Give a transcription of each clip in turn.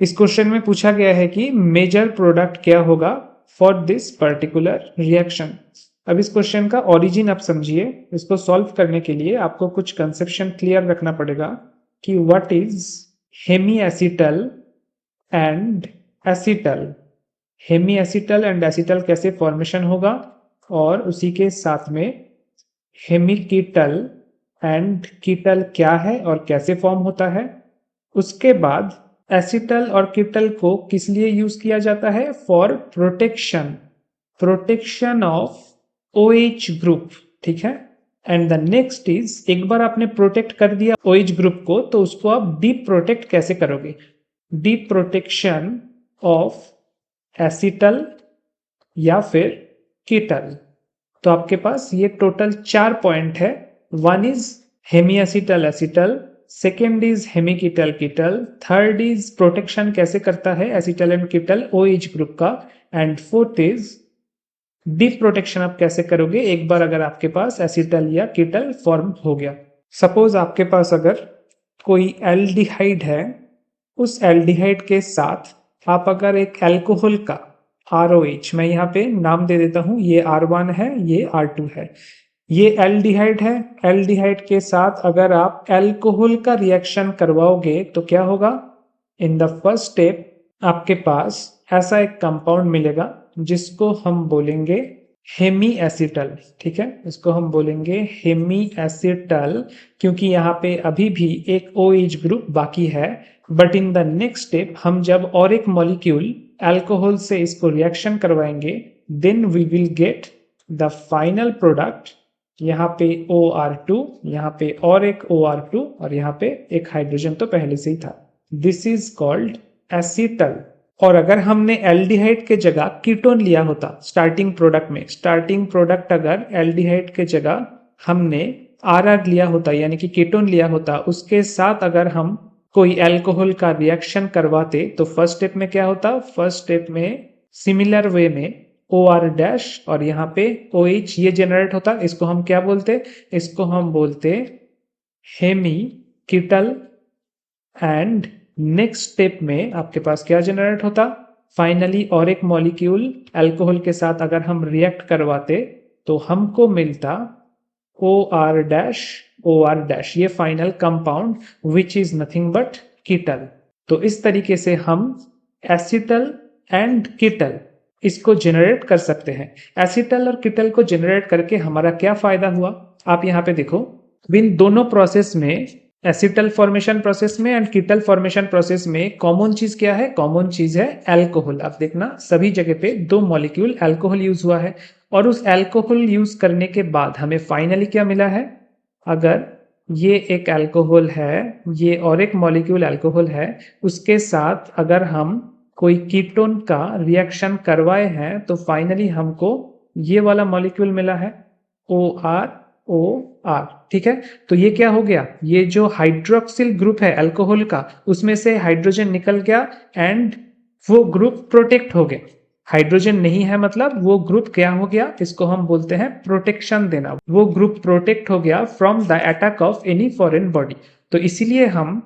इस क्वेश्चन में पूछा गया है कि मेजर प्रोडक्ट क्या होगा फॉर दिस पर्टिकुलर रिएक्शन। अब इस क्वेश्चन का ओरिजिन आप समझिए। इसको सॉल्व करने के लिए आपको कुछ कंसेप्शन क्लियर रखना पड़ेगा कि what is hemiacetal and acetal. Hemiacetal and acetal कैसे फॉर्मेशन होगा, और उसी के साथ में हेमिकीटल एंड कीटल क्या है और कैसे फॉर्म होता है। उसके बाद एसिटल और कीटल को किस लिए यूज किया जाता है, for protection, protection of OH group, ठीक है। एंड द नेक्स्ट इज, एक बार आपने प्रोटेक्ट कर दिया OH ग्रुप को, तो उसको आप डीप प्रोटेक्ट कैसे करोगे, डीप प्रोटेक्शन ऑफ एसिटल या फिर कीटल। तो आपके पास ये टोटल 4 पॉइंट है। One is hemiacetal acetal, second is hemiketal ketal, third is protection कैसे करता है acetal and ketal OH group का, and fourth is deprotection आप कैसे करोगे एक बार अगर आपके पास एसिटल या कीटल फॉर्म हो गया। सपोज आपके पास अगर कोई एल्डिहाइड है, उस एल्डिहाइड के साथ आप अगर एक अल्कोहल का ROH, मैं यहाँ पे नाम दे देता हूँ, ये R1 है, ये R2 है, ये एल्डिहाइड है। एल्डिहाइड के साथ अगर आप अल्कोहल का रिएक्शन करवाओगे तो क्या होगा, इन द फर्स्ट स्टेप आपके पास ऐसा एक कंपाउंड मिलेगा जिसको हम बोलेंगे हेमी एसिटल, ठीक है, इसको हम बोलेंगे हेमी एसिटल, क्योंकि यहाँ पे अभी भी एक OH ग्रुप बाकी है। But in the next step हम जब और एक मॉलिक्यूल अल्कोहल से इसको रिएक्शन करवाएंगे, then we will get the final product. यहाँ पे OR2, यहाँ पे और एक OR2, और यहाँ पे एक हाइड्रोजन तो पहले से ही था। This is called acetal. और अगर हमने एल्डिहाइड के जगह कीटोन लिया होता स्टार्टिंग प्रोडक्ट में, स्टार्टिंग प्रोडक्ट अगर एल्डिहाइड के जगह हमने RR लिया होता यानी कि कीटोन लिया होता, उसके साथ अगर हम कोई अल्कोहल का रिएक्शन करवाते तो फर्स्ट स्टेप में क्या होता, फर्स्ट स्टेप में सिमिलर वे में OR डैश और यहाँ पे OH ये जनरेट होता। इसको हम क्या बोलते, इसको हम बोलते hemiketal. And next step में आपके पास क्या जनरेट होता, फाइनली और एक मॉलिक्यूल अल्कोहल के साथ अगर हम रिएक्ट करवाते तो हमको मिलता OR डैश OR डैश, ये final compound which is nothing but ketal. तो इस तरीके से हम एसिटल एंड कीटल इसको जनरेट कर सकते हैं। एसिटल और कीटल को जनरेट करके हमारा क्या फायदा हुआ, आप यहाँ पे देखो, इन दोनों प्रोसेस में, एसिटल फॉर्मेशन प्रोसेस में एंड कीटल फॉर्मेशन प्रोसेस में कॉमन चीज क्या है, कॉमन चीज है अल्कोहल। आप देखना सभी जगह पे 2 मॉलिक्यूल अल्कोहल यूज हुआ है, और उस अल्कोहल यूज करने के बाद हमें फाइनली क्या मिला है, अगर ये एक अल्कोहल है, ये और एक मॉलिक्यूल अल्कोहल है, उसके साथ अगर हम कोई कीटोन का रिएक्शन करवाए हैं तो फाइनली हमको ये वाला मॉलिक्यूल मिला है OR, ठीक है। तो ये क्या हो गया, ये जो हाइड्रोक्सिल ग्रुप है अल्कोहल का, उसमें से हाइड्रोजन निकल गया एंड वो ग्रुप प्रोटेक्ट हो गया। हाइड्रोजन नहीं है मतलब वो ग्रुप क्या हो गया, इसको हम बोलते हैं प्रोटेक्शन देना, वो ग्रुप प्रोटेक्ट हो गया from the attack of any foreign body. तो इसीलिए हम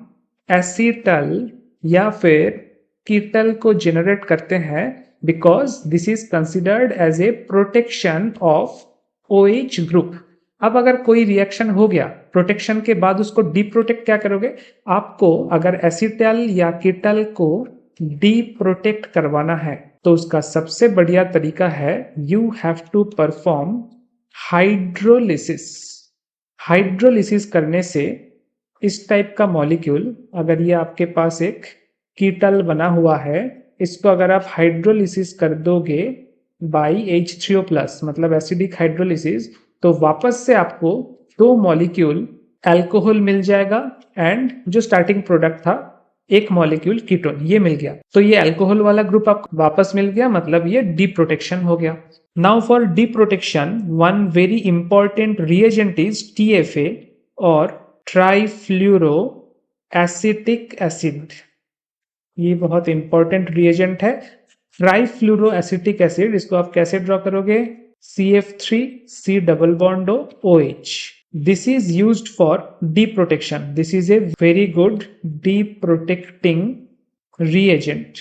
एसिटल या फिर कीटल को जनरेट करते हैं, because this is considered as a protection of OH group. अब अगर कोई रिएक्शन हो गया प्रोटेक्शन के बाद, उसको डी प्रोटेक्ट क्या करोगे, आपको अगर एसिटल या कीटल को डी प्रोटेक्ट करवाना है तो उसका सबसे बढ़िया तरीका है, you have to perform hydrolysis. Hydrolysis करने से इस टाइप का मॉलिक्यूल, अगर ये आपके पास एक कीटल बना हुआ है, इसको अगर आप हाइड्रोलिसिस कर दोगे बाई H3O+, मतलब एसिडिक हाइड्रोलिसिस, तो वापस से आपको 2 मॉलिक्यूल अल्कोहल मिल जाएगा एंड जो स्टार्टिंग प्रोडक्ट था एक मॉलिक्यूल कीटोन, ये मिल गया। तो ये अल्कोहल वाला ग्रुप आपको वापस मिल गया, मतलब ये डी प्रोटेक्शन हो गया। Now for D protection one very important reagent is TFA और ट्राईफ्लूरो एसिटिक एसिड। ये बहुत इंपॉर्टेंट रिएजेंट है ट्राईफ्लूरो एसिटिक एसिड। इसको आप कैसे ड्रॉ करोगे, CF3C double bond OH। This is used for D protection, this is a very good D protecting reagent,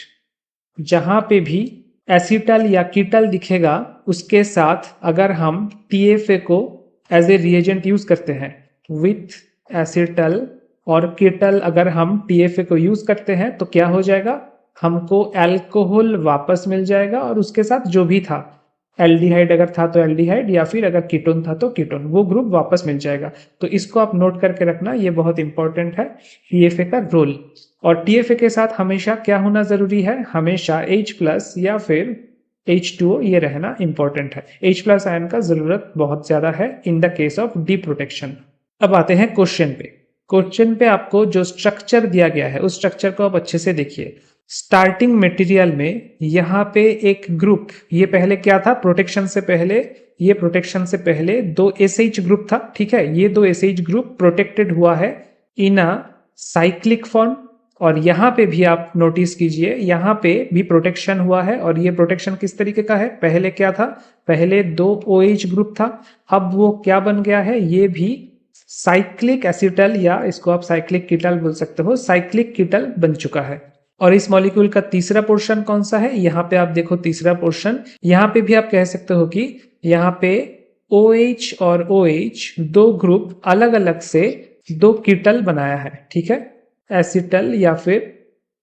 जहां पे भी एसिटल या कीटल दिखेगा उसके साथ अगर हम TFA को एज ए रिएजेंट यूज करते हैं, विथ एसिटल और कीटल अगर हम TFA को यूज करते हैं तो क्या हो जाएगा, हमको अल्कोहल वापस मिल जाएगा और उसके साथ जो भी था, एल्डिहाइड अगर था तो एल्डिहाइड या फिर अगर कीटोन था तो कीटोन, वो ग्रुप वापस मिल जाएगा। तो इसको आप नोट करके रखना, ये बहुत इंपॉर्टेंट है TFA का रोल। और TFA के साथ हमेशा क्या होना जरूरी है, हमेशा H+ या फिर H2O ये रहना इंपॉर्टेंट है। H+ आयन का जरूरत बहुत ज्यादा है in the case of D protection. अब आते हैं क्वेश्चन पे। क्वेश्चन पे आपको जो स्ट्रक्चर दिया गया है उस स्ट्रक्चर को आप अच्छे से देखिए। स्टार्टिंग मटेरियल में यहाँ पे एक ग्रुप, ये पहले क्या था, प्रोटेक्शन से पहले, ये प्रोटेक्शन से पहले दो SH ग्रुप था, ठीक है। ये दो SH ग्रुप प्रोटेक्टेड हुआ है इन अ साइक्लिक फॉर्म। और यहाँ पे भी आप नोटिस कीजिए, यहाँ पे भी प्रोटेक्शन हुआ है। और ये प्रोटेक्शन किस तरीके का है, पहले क्या था, पहले दो OH ग्रुप था, अब वो क्या बन गया है, ये भी साइक्लिक एसिटल या इसको आप साइक्लिक कीटल बोल सकते हो, साइक्लिक कीटल बन चुका है। और इस मॉलिक्यूल का तीसरा पोर्शन कौन सा है, यहाँ पे आप देखो तीसरा पोर्शन, यहाँ पे भी आप कह सकते हो कि यहाँ पे OH और OH दो ग्रुप अलग अलग से दो कीटल बनाया है, ठीक है। एसिटल या फिर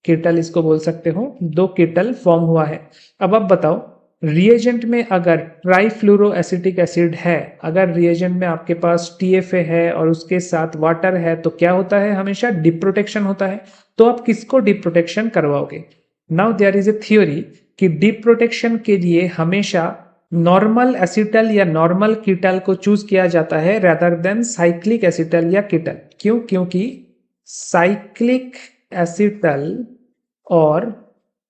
कीटल इसको बोल सकते हो, दो कीटल फॉर्म हुआ है। अब आप बताओ, रिएजेंट में अगर ट्राइफ्लूरो एसिटिक एसिड है, अगर रिएजेंट में आपके पास TFA है और उसके साथ वाटर है तो क्या होता है, हमेशा डिप प्रोटेक्शन होता है। तो आप किसको डिप प्रोटेक्शन करवाओगे। Now there is a theory कि डिप प्रोटेक्शन के लिए हमेशा नॉर्मल एसिटल या नॉर्मल कीटल को चूज किया जाता है रेदर देन साइक्लिक एसिटल या कीटल। क्यों, क्योंकि साइक्लिक एसिटल और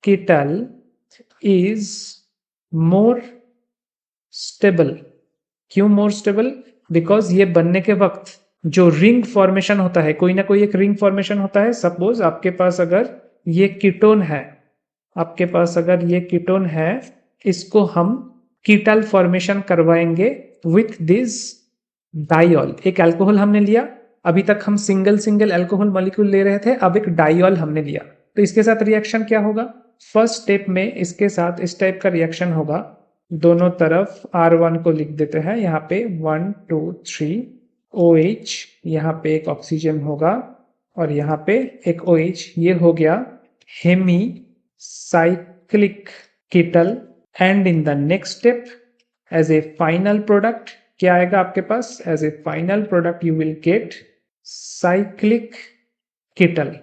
कीटल इज मोर स्टेबल। क्यों मोर स्टेबल, बिकॉज ये बनने के वक्त जो रिंग फॉर्मेशन होता है, कोई ना कोई एक रिंग फॉर्मेशन होता है। सपोज आपके पास अगर ये कीटोन है, आपके पास अगर ये कीटोन है, इसको हम कीटल फॉर्मेशन करवाएंगे विथ दिस डाइऑल। एक अल्कोहल हमने लिया, अभी तक हम सिंगल सिंगल अल्कोहल मॉलिक्यूल ले रहे थे, अब एक डाइऑल हमने लिया, तो इसके साथ रिएक्शन क्या होगा, फर्स्ट स्टेप में इसके साथ इस टाइप का रिएक्शन होगा। दोनों तरफ R1 को लिख देते हैं, यहाँ पे 1 2 3 OH, यहाँ पे एक ऑक्सीजन होगा और यहाँ पे एक OH, ये हो गया hemi cyclic ketal. And in the next step as a final product क्या आएगा आपके पास, as a final product you will get cyclic ketal.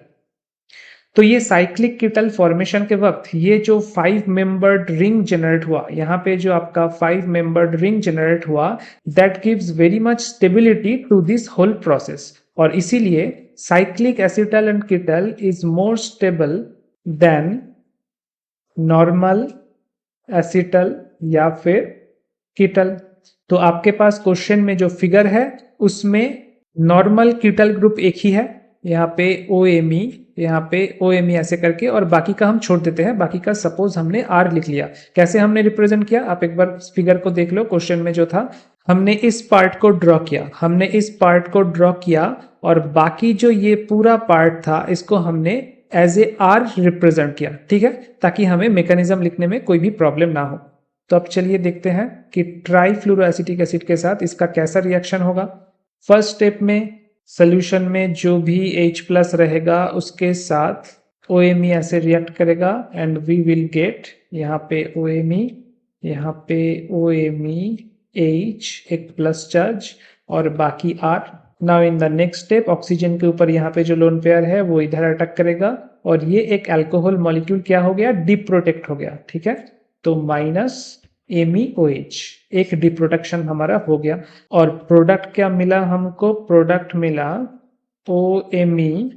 तो ये साइक्लिक कीटल फॉर्मेशन के वक्त ये जो 5 मेंबर्ड रिंग जनरेट हुआ, यहाँ पे जो आपका 5 मेंबर्ड रिंग जनरेट हुआ, that gives very much stability to this whole process. और इसीलिए cyclic acetal and ketal is more stable than normal acetal या फिर कीटल। तो आपके पास क्वेश्चन में जो फिगर है उसमें नॉर्मल कीटल ग्रुप एक ही है, यहाँ पे OMe, यहाँ पे OMe ऐसे करके, और बाकी का हम छोड़ देते हैं। बाकी का सपोज हमने R लिख लिया। कैसे हमने रिप्रेजेंट किया, आप एक बार फिगर को देख लो। क्वेश्चन में जो था, हमने इस पार्ट को ड्रॉ किया, हमने इस पार्ट को ड्रॉ किया और बाकी जो ये पूरा पार्ट था इसको हमने एज ए R रिप्रेजेंट किया, ठीक है, ताकि हमें मैकेनिज्म लिखने में कोई भी प्रॉब्लम ना हो। तो अब चलिए देखते हैं कि ट्राइफ्लूरोएसिटिक एसिड के साथ इसका कैसा रिएक्शन होगा। फर्स्ट स्टेप में सोल्यूशन में जो भी H+ रहेगा उसके साथ OMe ऐसे रिएक्ट करेगा एंड वी विल गेट यहाँ पे OMe, यहाँ पे OMe H एक प्लस चार्ज और बाकी R। Now in the next step oxygen के ऊपर यहाँ पे जो लोन पेयर है वो इधर अटैक करेगा और ये एक अल्कोहल मॉलिक्यूल क्या हो गया, डिप प्रोटेक्ट हो गया, ठीक है। तो -MEOH एक डिप्रोटेक्शन हमारा हो गया। और प्रोडक्ट क्या मिला हमको, प्रोडक्ट मिला OMe,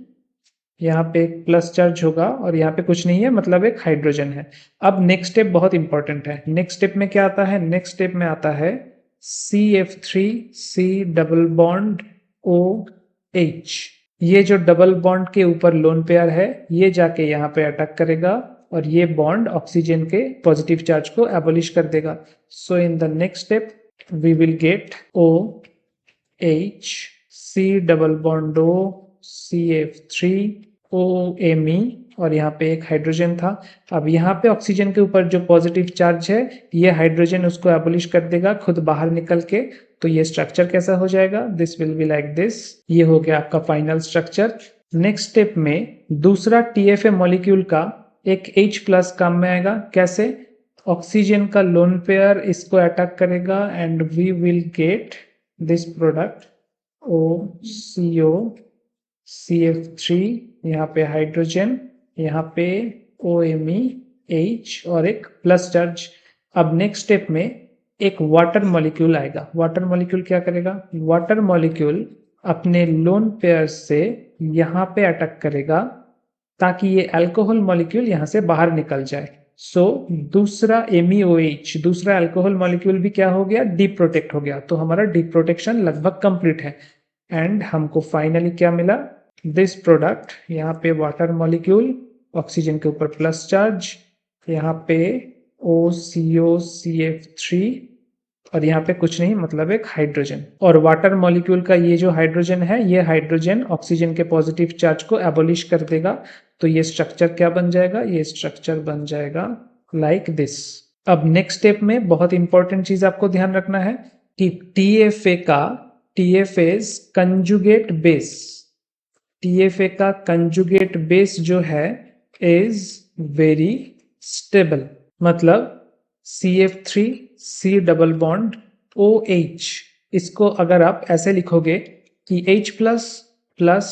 यहाँ पे एक प्लस चार्ज होगा और यहाँ पे कुछ नहीं है, मतलब एक हाइड्रोजन है। अब नेक्स्ट स्टेप बहुत इंपॉर्टेंट है। नेक्स्ट स्टेप में क्या आता है, नेक्स्ट स्टेप में आता है CF3C डबल बॉन्ड OH। ये जो डबल बॉन्ड के ऊपर लोन पेयर है ये जाके यहाँ पे अटैक करेगा और ये बॉन्ड ऑक्सीजन के पॉजिटिव चार्ज को एबोलिश कर देगा। So in the next step we will get OH C double bond O CF3 OMe और यहाँ पे एक हाइड्रोजन था। अब यहाँ पे ऑक्सीजन के ऊपर जो पॉजिटिव चार्ज है ये हाइड्रोजन उसको एबोलिश कर देगा खुद बाहर निकल के। तो ये स्ट्रक्चर कैसा हो जाएगा, this will be like this. ये हो गया आपका फाइनल स्ट्रक्चर। नेक्स्ट स्टेप में दूसरा TFA मॉलिक्यूल का एक H+ काम में आएगा। कैसे, ऑक्सीजन का लोन पेयर इसको अटैक करेगा and we will get this product OCO CF3, यहाँ पे हाइड्रोजन, यहाँ पे OMe H और एक प्लस चार्ज। अब नेक्स्ट स्टेप में एक वाटर मॉलिक्यूल आएगा। वाटर मॉलिक्यूल क्या करेगा, वाटर मॉलिक्यूल अपने लोन पेयर से यहाँ पे अटैक करेगा ताकि ये अल्कोहल मॉलिक्यूल यहाँ से बाहर निकल जाए। सो दूसरा MEOH, दूसरा अल्कोहल मॉलिक्यूल भी क्या हो गया, डीप्रोटेक्ट हो गया। तो हमारा डीप्रोटेक्शन लगभग कंप्लीट है एंड हमको फाइनली क्या मिला, दिस प्रोडक्ट। यहाँ पे वाटर मॉलिक्यूल, ऑक्सीजन के ऊपर प्लस चार्ज, यहाँ पे OCO CF3 और यहाँ पे कुछ नहीं, मतलब एक हाइड्रोजन। और वाटर मॉलिक्यूल का ये जो हाइड्रोजन है, ये हाइड्रोजन ऑक्सीजन के पॉजिटिव चार्ज को एबोलिश कर देगा। तो ये स्ट्रक्चर क्या बन जाएगा, ये स्ट्रक्चर बन जाएगा लाइक दिस। अब नेक्स्ट स्टेप में बहुत इंपॉर्टेंट चीज आपको ध्यान रखना है कि TFA का कंजुगेट बेस, TFA का कंजुगेट बेस जो है इज वेरी स्टेबल। मतलब CF3 C double bond OH, इसको अगर आप ऐसे लिखोगे कि H plus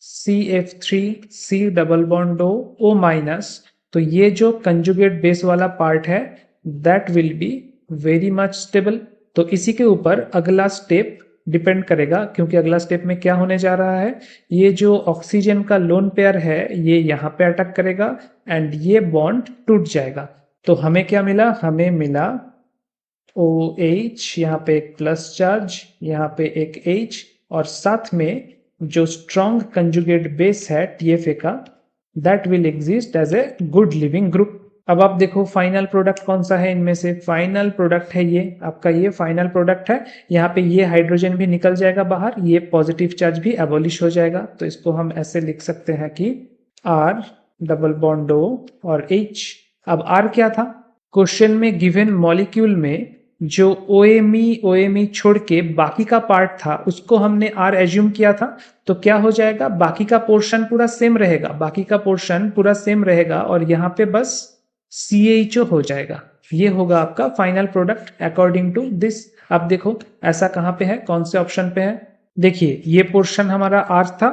CF3 C double bond O minus, तो ये जो कंजुगेट बेस वाला पार्ट है that will be very much stable. तो इसी के ऊपर अगला स्टेप डिपेंड करेगा, क्योंकि अगला स्टेप में क्या होने जा रहा है, ये जो ऑक्सीजन का लोन पेयर है ये यहाँ पे अटैक करेगा एंड ये बॉन्ड टूट जाएगा। तो हमें क्या मिला, हमें मिला OH, यहाँ पे एक प्लस चार्ज, यहाँ पे एक H और साथ में जो स्ट्रॉन्ग कंजुगेट बेस है TFA का, that will exist as a good leaving group. अब आप देखो फाइनल प्रोडक्ट कौन सा है इनमें से, फाइनल प्रोडक्ट है ये आपका, ये फाइनल प्रोडक्ट है। यहाँ पे ये हाइड्रोजन भी निकल जाएगा बाहर, ये पॉजिटिव चार्ज भी एबोलिश हो जाएगा। तो इसको हम ऐसे लिख सकते हैं कि R डबल बॉन्ड O और H। अब R क्या था, क्वेश्चन में गिवन मॉलिक्यूल में जो OMe छोड़ के बाकी का पार्ट था उसको हमने R एज्यूम किया था। तो क्या हो जाएगा, बाकी का पोर्शन पूरा सेम रहेगा, बाकी का पोर्शन पूरा सेम रहेगा और यहाँ पे बस CHO हो जाएगा। ये होगा आपका final product according to this. अब देखो ऐसा कहाँ पे है, कौन से ऑप्शन पे है, देखिए ये पोर्शन हमारा R था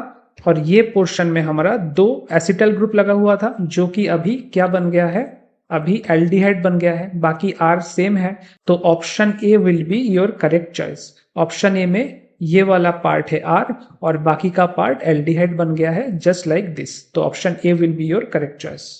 और ये पोर्शन में हमारा 2 एसिटल ग्रुप लगा हुआ था जो कि अभी क्या बन गया है, अभी एल्डिहाइड बन गया है, बाकी R सेम है। तो option A will be your correct choice. Option A में ये वाला पार्ट है R और बाकी का पार्ट एल्डिहाइड बन गया है जस्ट लाइक दिस। तो option A will be your correct choice.